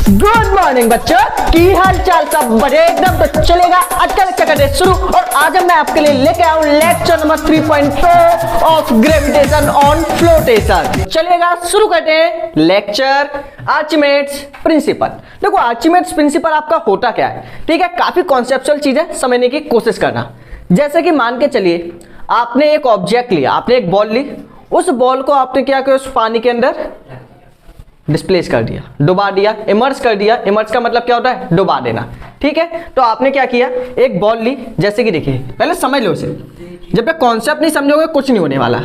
Good morning बच्चों, की हाल चाल सब बढ़िया एकदम। तो चलेगा आज का लेक्चर करते शुरू। और आज मैं आपके लिए लेके आऊं lecture number 3.4 of gravitation on flotation. चलेगा शुरू करते हैं लेक्चर आर्चिमेड्स प्रिंसिपल। देखो आर्चिमेड्स प्रिंसिपल आपका होता क्या है, ठीक है, काफी कॉन्सेप्चुअल चीजें समझने की कोशिश करना। जैसे कि मान के चलिए आपने एक ऑब्जेक्ट लिया, आपने एक बॉल ली, उस बॉल को आपने क्या किया, उस पानी के अंदर डिस्प्लेस कर दिया, डुबा दिया, इमर्स कर दिया। इमर्स का मतलब क्या होता है, डुबा देना, ठीक है। तो आपने क्या किया, एक बॉल ली, जैसे कि देखिए पहले समझ लो इसे, जब तक कॉन्सेप्ट नहीं समझोगे कुछ नहीं होने वाला।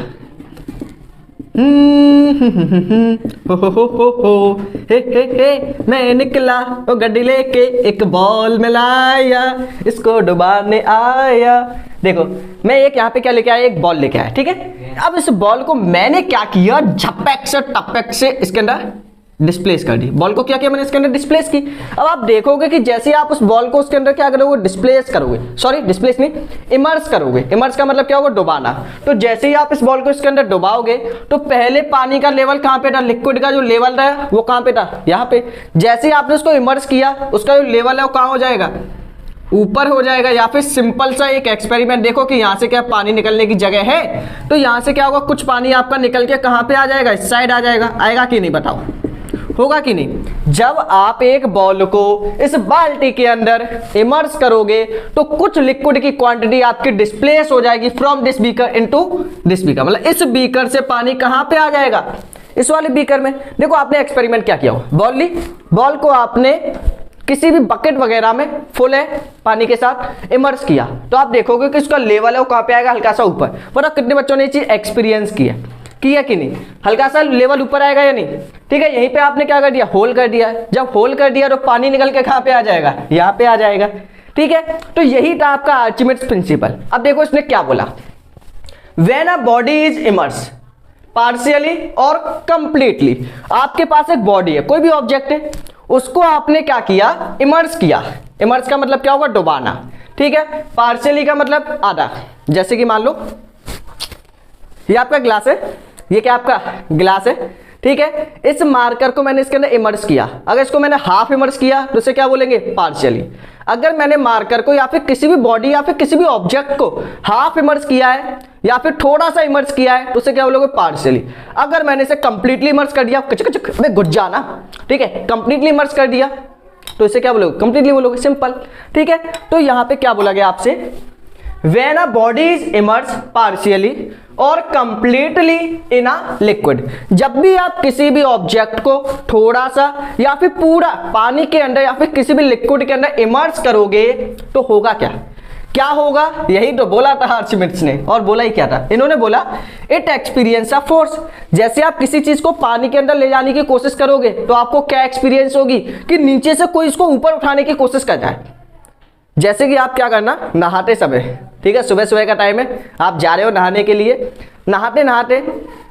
हे मैं निकला वो गड्डी लेके, एक बॉल में लाया, इसको डुबाने आया। देखो मैं एक यहाँ पे क्या लेके आया, एक बॉल लेके आया, ठीक है। अब इस बॉल को मैंने क्या किया, झपक से टपक से इसके अंदर डिस्प्लेस कर दी। बॉल को क्या किया मैंने, इसके अंदर डिस्प्लेस की। अब आप देखोगे कि जैसे आप उस बॉल को उसके अंदर क्या करोगे, डिस्प्लेस करोगे, सॉरी डिस्प्लेस नहीं, इमर्स करोगे। इमर्स का मतलब क्या होगा, डुबाना। तो जैसे ही आप इस बॉल को इसके अंदर डुबाओगे तो पहले पानी का लेवल कहाँ पे था, लिक्विड का जो लेवल था वो कहाँ पे था, यहाँ पे। जैसे ही आपने उसको इमर्स किया, उसका जो लेवल है वो कहाँ हो जाएगा, ऊपर हो जाएगा। या फिर सिंपल सा एक एक्सपेरिमेंट देखो कि यहाँ से क्या पानी निकलने की जगह है, तो यहाँ से क्या होगा, कुछ पानी आपका निकल के कहाँ पे आ जाएगा, इस साइड आ जाएगा। आएगा कि नहीं बताओ, होगा कि नहीं। जब आप एक बॉल को इस बाल्टी के अंदर इमर्स करोगे तो कुछ लिक्विड की क्वांटिटी आपकी डिस्प्लेस हो जाएगी from this beaker into this beaker. मतलब इस बीकर से पानी कहां पे आ जाएगा, इस वाले बीकर में। देखो आपने एक्सपेरिमेंट क्या किया, बॉल ली, बॉल को आपने किसी भी बकेट वगैरह में फुल है पानी के साथ इमर्स किया, तो आप देखोगे कि उसका लेवल है वो कहां पे आएगा, हल्का सा ऊपर। पता कितने बच्चों ने ये चीज एक्सपीरियंस किया कि नहीं, हल्का सा लेवल ऊपर आएगा या नहीं, ठीक है। यहीं पे आपने क्या कर दिया, होल कर दिया। जब होल कर दिया तो पानी निकल के कहां पे आ जाएगा, यहां पे आ जाएगा, ठीक है। तो यही था आपका आर्चिमेड्स प्रिंसिपल। अब देखो इसने क्या बोला, when a body is immerse partially और कंप्लीटली। आपके पास एक बॉडी है, कोई भी ऑब्जेक्ट है, उसको आपने क्या किया, इमर्स किया। इमर्स का मतलब क्या होगा, डुबाना, ठीक है। पार्शियली का मतलब आधा। जैसे कि मान लो ये आपका ग्लास है, ये क्या आपका ग्लास है, ठीक है। इस मार्कर को मैंने इसके अंदर इमर्स किया। अगर इसको मैंने हाफ इमर्स किया तो इसे क्या बोलेंगे, पार्शियली। अगर मैंने मार्कर को या फिर किसी भी बॉडी या फिर किसी भी ऑब्जेक्ट को हाफ इमर्स किया है या फिर थोड़ा सा इमर्स किया है तो उसे क्या बोलोगे, पार्शियली। अगर मैंने इसे कंप्लीटली इमर्स कर दिया, कचक घुस जाना, ठीक है, कंप्लीटली इमर्स कर दिया तो इसे क्या बोलोगे, कंप्लीटली बोलोगे, सिंपल, ठीक है। तो यहां पे क्या बोला गया आपसे, when a body is immersed partially और completely in a liquid। जब भी आप किसी भी ऑब्जेक्ट को थोड़ा सा या फिर पूरा पानी के अंदर या फिर किसी भी लिक्विड के अंदर इमर्स करोगे तो होगा क्या, क्या होगा, यही तो बोला था आर्चिमेड्स ने। और बोला ही क्या था, इन्होंने बोला इट एक्सपीरियंस अ फोर्स। जैसे आप किसी चीज को पानी के अंदर ले जाने की कोशिश करोगे तो आपको क्या एक्सपीरियंस होगी, कि नीचे से कोई इसको ऊपर उठाने की कोशिश कर जाए। जैसे कि आप क्या करना, नहाते समय, ठीक है, सुबह सुबह का टाइम है, आप जा रहे हो नहाने के लिए, नहाते नहाते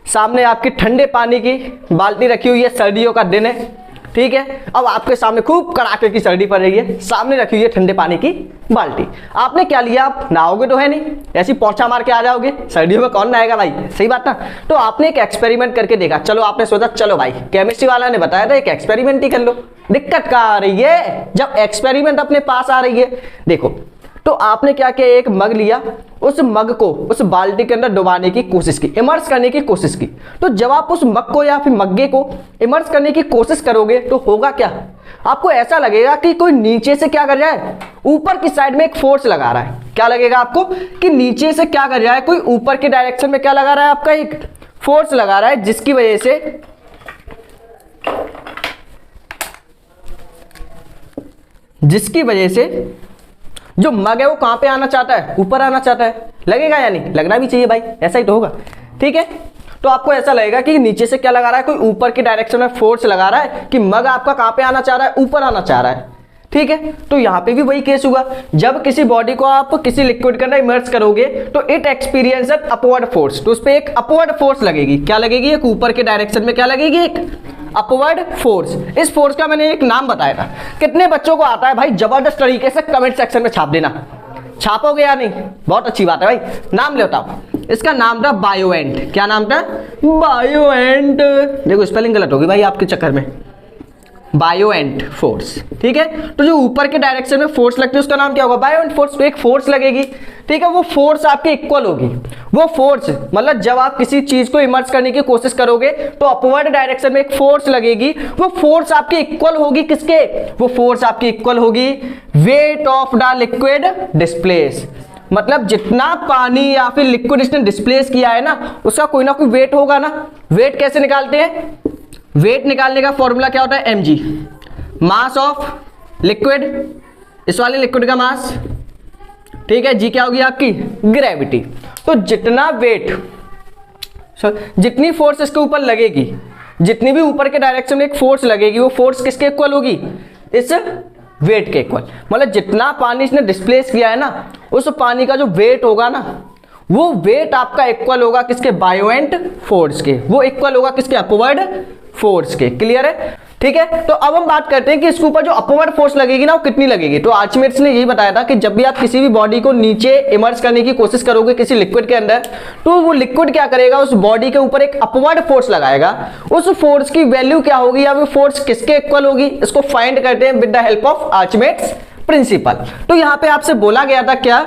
सामने आपकी ठंडे पानी की बाल्टी रखी हुई है, सर्दियों का दिन है, ठीक है। अब आपके सामने खूब कड़ाके की सर्दी पड़ रही है, सामने रखी हुई है ठंडे पानी की बाल्टी। आपने क्या लिया, आप नहाओगे तो है नहीं, ऐसी पोंछा मार के आ जाओगे, सर्दियों में कौन नहाएगा भाई, सही बात ना। तो आपने एक एक्सपेरिमेंट करके देखा, चलो आपने सोचा चलो भाई केमिस्ट्री वाला ने बताया था एक एक्सपेरिमेंट ही कर लो। दिक्कत कहाँ आ रही है, जब एक्सपेरिमेंट अपने पास आ रही है। देखो तो आपने क्या किया, एक मग लिया, उस मग को उस बाल्टी के अंदर डुबाने की कोशिश की, इमर्स करने की कोशिश की। तो जब आप उस मग को या फिर मग्गे को इमर्स करने की कोशिश करोगे तो होगा क्या, आपको ऐसा लगेगा कि कोई नीचे से क्या कर रहा है, ऊपर की साइड में एक फोर्स लगा रहा है। क्या लगेगा आपको, कि नीचे से क्या कर रहा है, कोई ऊपर की डायरेक्शन में क्या लगा रहा है, आपका एक फोर्स लगा रहा है, जिसकी वजह से जो मग है वो कहां पे आना चाहता है, ऊपर आना चाहता है। लगेगा या नहीं, लगना भी चाहिए भाई, ऐसा ही तो होगा, ठीक है। तो आपको ऐसा लगेगा कि नीचे से क्या लगा रहा है, कोई ऊपर की डायरेक्शन में फोर्स लगा रहा है, कि मग आपका कहां पे आना चाह रहा है, ऊपर आना चाह रहा है, ठीक है। तो यहां पे भी वही केस हुआ, जब किसी बॉडी को आप किसी लिक्विड के अंदर इमर्स करोगे तो it experience an upward force. तो उस पर एक अपवर्ड फोर्स लगेगी, क्या लगेगी, एक ऊपर के डायरेक्शन में क्या लगेगी, एक अपवर्ड फोर्स। इस फोर्स का मैंने एक नाम बताया था, कितने बच्चों को आता है भाई, जबरदस्त तरीके से कमेंट सेक्शन में छाप देना। छापोगे या नहीं, बहुत अच्छी बात है भाई, नाम ले बताओ। इसका नाम था बायोएंट। क्या नाम था, बायोएंट। देखो स्पेलिंग गलत होगी भाई आपके चक्कर में, बायोएंट फोर्स, ठीक है। तो जो ऊपर के डायरेक्शन में फोर्स लगती है उसका नाम क्या होगा, बायोएंट फोर्स। तो एक फोर्स लगेगी, ठीक है, वो फोर्स आपके इक्वल होगी। वो फोर्स मतलब जब आप किसी चीज को इमर्ज करने की कोशिश करोगे तो अपवर्ड डायरेक्शन में एक फोर्स लगेगी, वो फोर्स आपकी इक्वल होगी किसके, वो फोर्स आपकी इक्वल होगी weight of the liquid displace. मतलब जितना पानी या फिर लिक्विड इसने डिस्प्लेस किया है ना उसका कोई ना कोई वेट होगा ना। वेट कैसे निकालते हैं, वेट निकालने का फॉर्मूला क्या होता है, mg, मास ऑफ लिक्विड, इस वाले लिक्विड का मास, ठीक है, जी क्या होगी आपकी ग्रेविटी। तो जितना वेट, जितनी फोर्स इसके ऊपर लगेगी, जितनी भी ऊपर के डायरेक्शन में एक फोर्स लगेगी वो फोर्स किसके इक्वल होगी, इस वेट के इक्वल। मतलब जितना पानी इसने डिस्प्लेस किया है ना उस पानी का जो वेट होगा ना वो वेट आपका इक्वल होगा किसके, बायोएंट फोर्स के। वो इक्वल होगा किसके, अपवर्ड फोर्स के। क्लियर है, ठीक है। तो अब हम बात करते हैं कि इसके ऊपर जो अपवर्ड फोर्स लगेगी ना वो कितनी लगेगी। तो आर्चिमेड्स ने यही बताया था कि जब भी आप किसी भी बॉडी को नीचे इमर्ज करने की कोशिश करोगे किसी लिक्विड के अंदर, तो वो लिक्विड क्या करेगा, उस बॉडी के ऊपर एक अपवर्ड फोर्स लगाएगा। उस फोर्स की वैल्यू क्या होगी या वो फोर्स किसके इक्वल होगी, इसको फाइंड करते हैं with the help of Archimedes principle. तो यहां पे आपसे बोला गया था क्या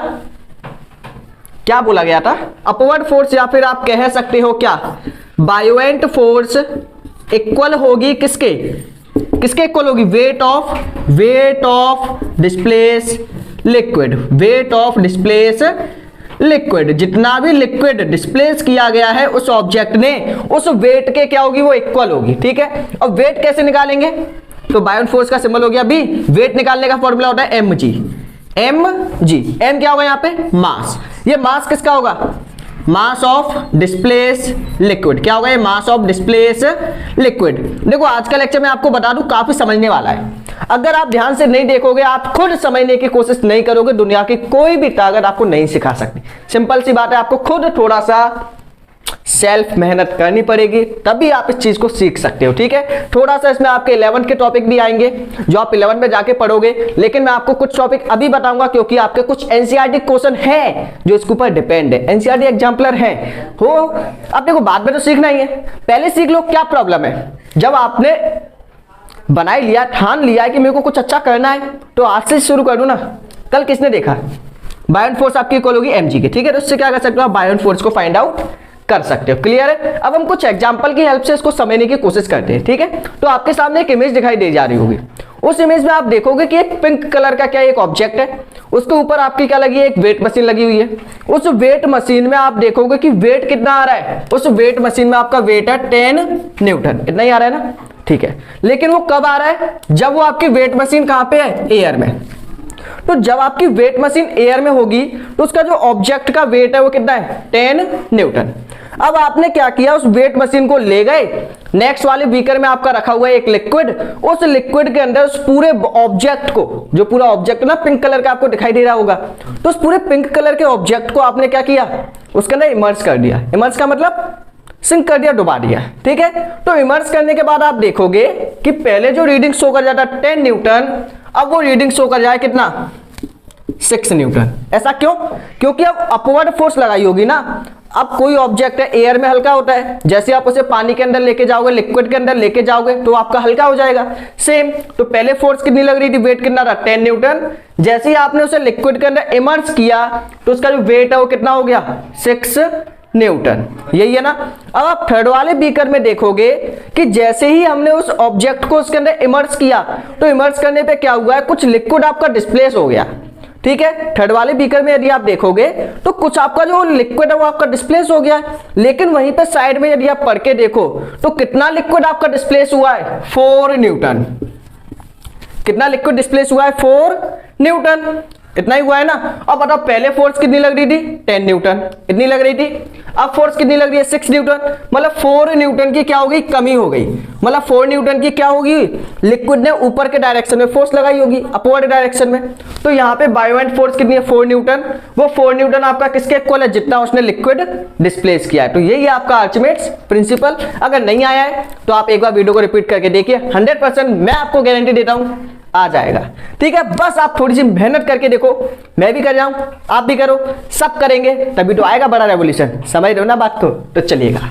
बोला गया था, अपवर्ड फोर्स या फिर आप कह सकते हो क्या, बायोएंट फोर्स इक्वल होगी किसके इक्वल होगी, weight of displace liquid, weight of displace liquid. जितना भी लिक्विड डिस्प्लेस किया गया है उस ऑब्जेक्ट ने उस वेट के क्या होगी, वो इक्वल होगी, ठीक है। अब वेट कैसे निकालेंगे, तो बायोएंट फोर्स का सिंबल हो गया बी, वेट निकालने का फॉर्मूला होता है mg। m क्या होगा यहाँ पे, मास। ये मास किसका होगा, मास ऑफ डिस्प्लेस लिक्विड। क्या होगा ये, मास ऑफ डिस्प्लेस लिक्विड। देखो आज का लेक्चर मैं आपको बता दूं काफी समझने वाला है। अगर आप ध्यान से नहीं देखोगे, आप खुद समझने की कोशिश नहीं करोगे, दुनिया की कोई भी ताकत आपको नहीं सिखा सकती। सिंपल सी बात है, आपको खुद थोड़ा सा सेल्फ मेहनत करनी पड़ेगी तभी आप इस चीज को सीख सकते हो, ठीक है। थोड़ा सा इसमें आपके 11th के टॉपिक भी आएंगे जो आप 11 में जाके पढ़ोगे, लेकिन मैं आपको कुछ टॉपिक अभी बताऊंगा क्योंकि आपके कुछ एनसीईआरटी क्वेश्चन है जो इसके ऊपर डिपेंड है, एनसीईआरटी एग्जाम्पलर है हो। अब देखो बाद में तो सीखना ही है, पहले सीख लो क्या प्रॉब्लम है। जब आपने बनाई लिया, ठान लिया है कि मेरे को कुछ अच्छा करना है, तो आज से शुरू कर दो ना। कल किसने देखा, बायोएंट फोर्स आपकी इक्वल होगी mg के, ठीक है। तो इससे क्या कर सकते हो आप, बायोएंट फोर्स को फाइंड आउट कर सकते हो। क्लियर है। अब हम कुछ एग्जांपल की हेल्प से इसको समझने की कोशिश करते हैं, ठीक है। तो आपके सामने एक इमेज दिखाई दे जा रही होगी, उस इमेज में आप देखोगे कि एक पिंक कलर का क्या एक ऑब्जेक्ट है, उसके ऊपर आपकी क्या लगी है, एक वेट मशीन लगी हुई है। उस वेट मशीन में आप देखोगे कि वेट कितना आ रहा है, उस वेट मशीन में आपका वेट है 10 न्यूटन, इतना ही आ रहा है ना, ठीक है। लेकिन वो कब आ रहा है, जब वो आपकी वेट मशीन कहां पे है, एयर में। तो जब आपकी वेट मशीन एयर में होगी तो उसका जो ऑब्जेक्ट का वेट है वो कितना है, 10 न्यूटन। अब आपने क्या किया, उस वेट मशीन को ले गए, नेक्स्ट वाले बीकर में आपका रखा हुआ है एक लिक्विड, उस लिक्विड के अंदर उस पूरे ऑब्जेक्ट को, जो पूरा ऑब्जेक्ट ना पिंक कलर का आपको दिखाई दे रहा होगा, तो उस पूरे पिंक कलर के ऑब्जेक्ट को आपने क्या किया, उसके अंदर इमर्ज कर दिया। इमर्ज का मतलब सिंक कर दिया, डुबा दिया, ठीक है। तो इमर्ज करने के बाद आप देखोगे कि पहले जो रीडिंग शो कर जाता 10 न्यूटन, अब वो रीडिंग शो कर जाए कितना, 6 न्यूटन। ऐसा क्यों, क्योंकि अब अपवर्ड फोर्स लगाई होगी ना। अब कोई ऑब्जेक्ट है एयर में हल्का होता है, जैसे आप उसे पानी के अंदर लेके जाओगे, लिक्विड के अंदर लेके जाओगे तो आपका हल्का हो जाएगा। सेम, तो पहले फोर्स कितनी लग रही थी, वेट कितना था, 10 न्यूटन। जैसे ही आपने उसे लिक्विड के अंदर इमर्ज किया तो उसका जो वेट है वो कितना हो गया, 6 न्यूटन। यही है ना। अब आप थर्ड वाले बीकर में देखोगे कि जैसे ही हमने उस ऑब्जेक्ट को उसके अंदर इमर्ज किया तो इमर्ज करने पे क्या हुआ है, कुछ लिक्विड आपका डिस्प्लेस हो गया, ठीक है। थर्ड वाले बीकर में यदि आप देखोगे तो कुछ आपका जो लिक्विड है वो आपका डिस्प्लेस हो गया है, लेकिन वहीं पे साइड में यदि आप पढ़ के देखो तो कितना लिक्विड आपका डिस्प्लेस हुआ है, 4 न्यूटन। कितना लिक्विड डिस्प्लेस हुआ है, 4 न्यूटन। इतना ही हुआ है ना। अब बताओ पहले फोर्स कितनी लग रही थी, 10 न्यूटन, इतनी लग रही थी। अब फोर्स कितनी लग रही है, 6 न्यूटन। मतलब 4 न्यूटन की क्या होगी, कमी हो गई। मतलब 4 न्यूटन की क्या होगी, लिक्विड ने ऊपर के डायरेक्शन में फोर्स लगाई होगी, अपवर्ड डायरेक्शन में। तो यहाँ पे बायोएंट फोर्स कितनी है, 4 न्यूटन। वो 4 न्यूटन आपका किसके इक्वल है, जितना उसने लिक्विड डिस्प्लेस किया है। तो यही है आपका आर्चिमेड्स प्रिंसिपल। अगर नहीं आया है तो आप एक बार वीडियो को रिपीट करके देखिए, 100% मैं आपको गारंटी देता हूं आ जाएगा, ठीक है। बस आप थोड़ी सी मेहनत करके देखो, मैं भी कर रहा हूं, आप भी करो, सब करेंगे तभी तो आएगा बड़ा रेवोल्यूशन। समझ रहे हो ना बात को, तो चलिएगा।